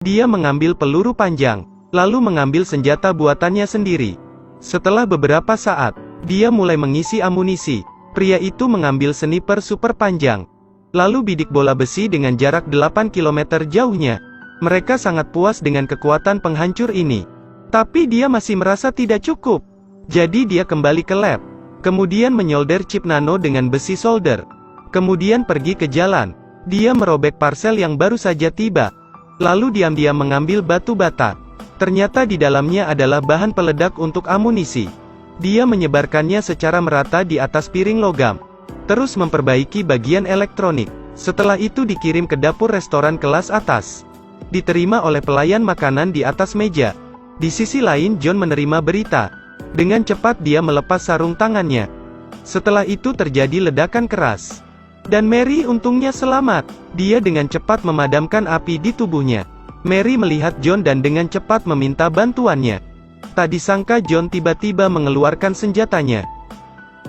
Dia mengambil peluru panjang, lalu mengambil senjata buatannya sendiri. Setelah beberapa saat, dia mulai mengisi amunisi. Pria itu mengambil sniper super panjang, lalu bidik bola besi dengan jarak 8 km jauhnya. Mereka sangat puas dengan kekuatan penghancur ini. Tapi dia masih merasa tidak cukup. Jadi dia kembali ke lab. Kemudian menyolder chip nano dengan besi solder. Kemudian pergi ke jalan. Dia merobek parcel yang baru saja tiba. Lalu diam-diam mengambil batu bata. Ternyata di dalamnya adalah bahan peledak untuk amunisi. Dia menyebarkannya secara merata di atas piring logam. Terus memperbaiki bagian elektronik. Setelah itu dikirim ke dapur restoran kelas atas. Diterima oleh pelayan makanan di atas meja. Di sisi lain John menerima berita. Dengan cepat dia melepas sarung tangannya. Setelah itu terjadi ledakan keras. Dan Mary untungnya selamat. Dia dengan cepat memadamkan api di tubuhnya. Mary melihat John dan dengan cepat meminta bantuannya. Tak disangka John tiba-tiba mengeluarkan senjatanya.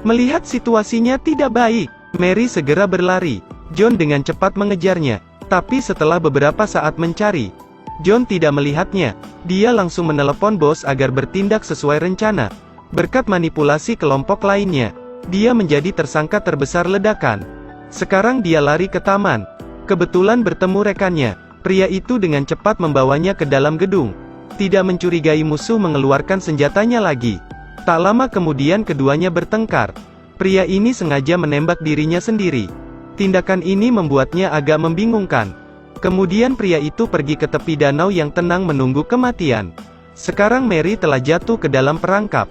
Melihat situasinya tidak baik, Mary segera berlari. John dengan cepat mengejarnya. Tapi setelah beberapa saat mencari, John tidak melihatnya. Dia langsung menelepon bos agar bertindak sesuai rencana. Berkat manipulasi kelompok lainnya, dia menjadi tersangka terbesar ledakan. Sekarang dia lari ke taman. Kebetulan bertemu rekannya. Pria itu dengan cepat membawanya ke dalam gedung. Tidak mencurigai musuh mengeluarkan senjatanya lagi. Tak lama kemudian keduanya bertengkar. Pria ini sengaja menembak dirinya sendiri. Tindakan ini membuatnya agak membingungkan. Kemudian pria itu pergi ke tepi danau yang tenang menunggu kematian. Sekarang Mary telah jatuh ke dalam perangkap.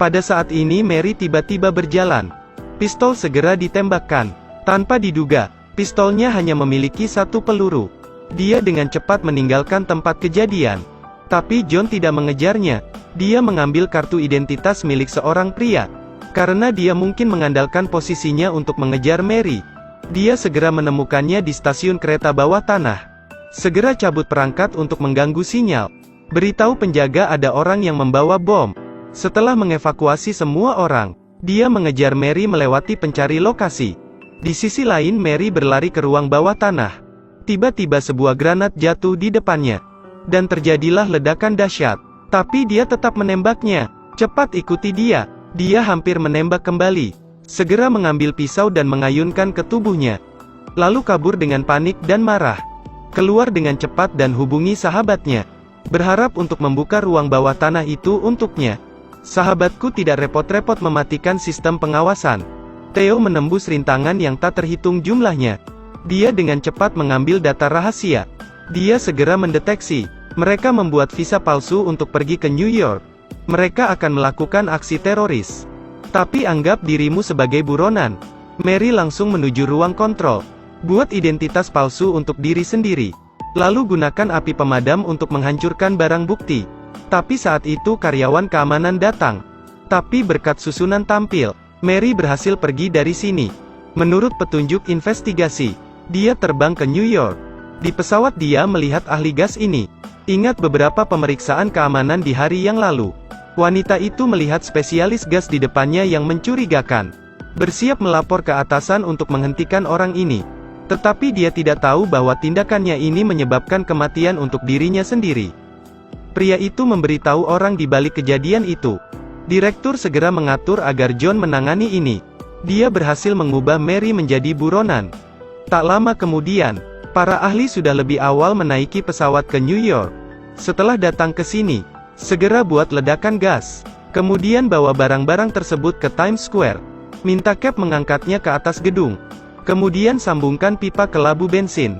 Pada saat ini Mary tiba-tiba berjalan. Pistol segera ditembakkan. Tanpa diduga, pistolnya hanya memiliki satu peluru. Dia dengan cepat meninggalkan tempat kejadian. Tapi John tidak mengejarnya. Dia mengambil kartu identitas milik seorang pria. Karena dia mungkin mengandalkan posisinya untuk mengejar Mary. Dia segera menemukannya di stasiun kereta bawah tanah. Segera cabut perangkat untuk mengganggu sinyal. Beritahu penjaga ada orang yang membawa bom. Setelah mengevakuasi semua orang, dia mengejar Mary melewati pencari lokasi. Di sisi lain Mary berlari ke ruang bawah tanah. Tiba-tiba sebuah granat jatuh di depannya. Dan terjadilah ledakan dahsyat. Tapi dia tetap menembaknya. Cepat ikuti dia. Dia hampir menembak kembali. Segera mengambil pisau dan mengayunkan ke tubuhnya. Lalu kabur dengan panik dan marah. Keluar dengan cepat dan hubungi sahabatnya. Berharap untuk membuka ruang bawah tanah itu untuknya. Sahabatku tidak repot-repot mematikan sistem pengawasan. Theo menembus rintangan yang tak terhitung jumlahnya. Dia dengan cepat mengambil data rahasia. Dia segera mendeteksi. Mereka membuat visa palsu untuk pergi ke New York. Mereka akan melakukan aksi teroris. Tapi anggap dirimu sebagai buronan. Mary langsung menuju ruang kontrol. Buat identitas palsu untuk diri sendiri. Lalu gunakan api pemadam untuk menghancurkan barang bukti. Tapi saat itu karyawan keamanan datang. Tapi berkat susunan tampil, Mary berhasil pergi dari sini. Menurut petunjuk investigasi, dia terbang ke New York. Di pesawat dia melihat ahli gas ini. Ingat beberapa pemeriksaan keamanan di hari yang lalu. Wanita itu melihat spesialis gas di depannya yang mencurigakan. Bersiap melapor ke atasan untuk menghentikan orang ini. Tetapi dia tidak tahu bahwa tindakannya ini menyebabkan kematian untuk dirinya sendiri. Pria itu memberitahu orang di balik kejadian itu. Direktur segera mengatur agar John menangani ini. Dia berhasil mengubah Mary menjadi buronan. Tak lama kemudian, para ahli sudah lebih awal menaiki pesawat ke New York. Setelah datang ke sini, segera buat ledakan gas. Kemudian bawa barang-barang tersebut ke Times Square. Minta Cap mengangkatnya ke atas gedung. Kemudian sambungkan pipa ke labu bensin.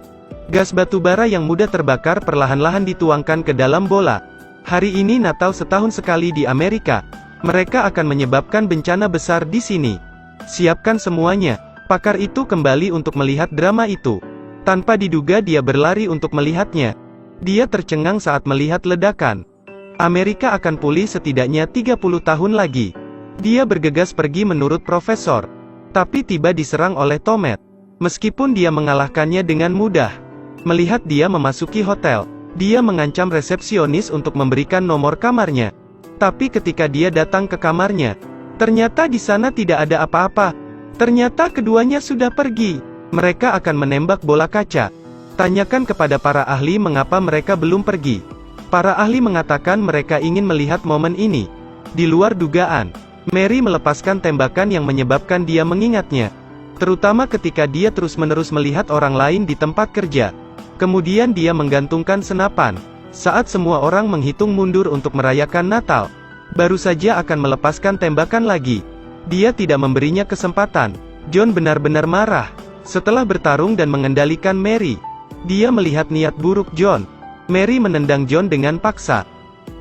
Gas batubara yang mudah terbakar perlahan-lahan dituangkan ke dalam bola. Hari ini Natal setahun sekali di Amerika. Mereka akan menyebabkan bencana besar di sini. Siapkan semuanya. Pakar itu kembali untuk melihat drama itu. Tanpa diduga dia berlari untuk melihatnya. Dia tercengang saat melihat ledakan. Amerika akan pulih setidaknya 30 tahun lagi. Dia bergegas pergi menurut profesor. Tapi tiba diserang oleh Tomet. Meskipun dia mengalahkannya dengan mudah. Melihat dia memasuki hotel, dia mengancam resepsionis untuk memberikan nomor kamarnya. Tapi ketika dia datang ke kamarnya, ternyata di sana tidak ada apa-apa. Ternyata keduanya sudah pergi. Mereka akan menembak bola kaca. Tanyakan kepada para ahli mengapa mereka belum pergi. Para ahli mengatakan mereka ingin melihat momen ini. Di luar dugaan, Mary melepaskan tembakan yang menyebabkan dia mengingatnya. Terutama ketika dia terus-menerus melihat orang lain di tempat kerja. Kemudian dia menggantungkan senapan. Saat semua orang menghitung mundur untuk merayakan Natal, baru saja akan melepaskan tembakan lagi. Dia tidak memberinya kesempatan. John benar-benar marah. Setelah bertarung dan mengendalikan Mary, dia melihat niat buruk John. Mary menendang John dengan paksa,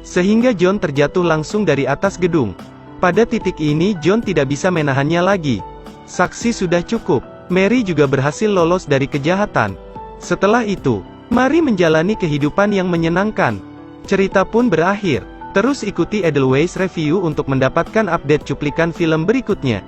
sehingga John terjatuh langsung dari atas gedung. Pada titik ini John tidak bisa menahannya lagi. Saksi sudah cukup. Mary juga berhasil lolos dari kejahatan. Setelah itu, Mary menjalani kehidupan yang menyenangkan. Cerita pun berakhir. Terus ikuti Edelweiss Review untuk mendapatkan update cuplikan film berikutnya.